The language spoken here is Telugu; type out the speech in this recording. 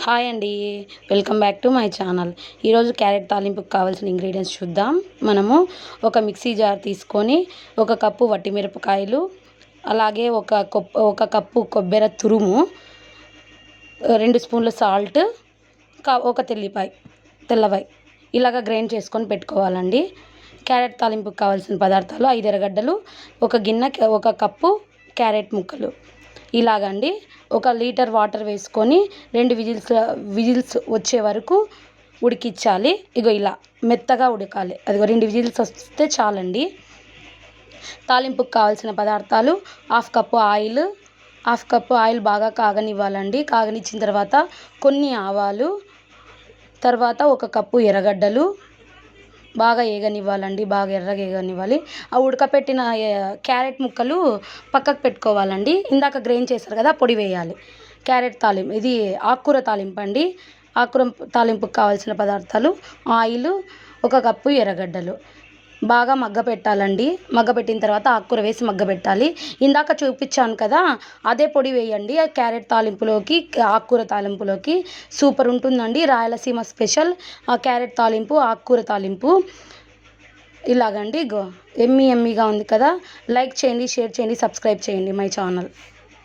హాయ్ అండి. Welcome back to my channel. ఈరోజు క్యారెట్ తాలింపుకి కావాల్సిన ఇంగ్రీడియంట్స్ చూద్దాం. మనము ఒక మిక్సీ జార్ తీసుకొని ఒక కప్పు వట్టిమిరపకాయలు, అలాగే ఒక కప్పు కొబ్బరి తురుము, 2 స్పూన్ల సాల్ట్, ఒక తెల్లవాయి ఇలాగ గ్రైండ్ చేసుకొని పెట్టుకోవాలండి. క్యారెట్ తాలింపుకి కావాల్సిన పదార్థాలు 5 ఎర్రగడ్డలు, ఒక గిన్నె, ఒక కప్పు క్యారెట్ ముక్కలు. ఇలాగండి 1 లీటర్ వాటర్ వేసుకొని 2 విజిల్స్ వచ్చే వరకు ఉడికించాలి. ఇలా మెత్తగా ఉడకాలి. అదిగో 2 విజిల్స్ వస్తే చాలండి. తాలింపుకి కావాల్సిన పదార్థాలు: హాఫ్ కప్పు ఆయిల్ బాగా కాగనివ్వాలండి. కాగనిచ్చిన తర్వాత కొన్ని ఆవాలు, తర్వాత 1 కప్పు ఎర్రగడ్డలు బాగా ఏగనివ్వాలండి. బాగా ఎర్రగా ఏగనివ్వాలి. ఆ ఉడకపెట్టిన క్యారెట్ ముక్కలు పక్కకు పెట్టుకోవాలండి. ఇందాక గ్రైండ్ చేశారు కదా, పొడి వేయాలి. క్యారెట్ తాలింపు ఇది ఆకుకూర తాలింపు అండి. ఆకుకూర తాలింపుకి కావాల్సిన పదార్థాలు: ఆయిల్, 1 కప్పు ఎర్రగడ్డలు బాగా మగ్గపెట్టాలండి. మగ్గపెట్టిన తర్వాత ఆకుకూర వేసి మగ్గపెట్టాలి. ఇందాక చూపించాను కదా, అదే పొడి వేయండి. ఆ క్యారెట్ తాలింపులోకి, ఆకుకూర తాలింపులోకి సూపర్ ఉంటుందండి. రాయలసీమ స్పెషల్ ఆ క్యారెట్ తాలింపు, ఆకుకూర తాలింపు. ఇలాగండి ఎమ్మీగా ఉంది కదా. లైక్ చేయండి, షేర్ చేయండి, సబ్స్క్రైబ్ చేయండి మై ఛానల్.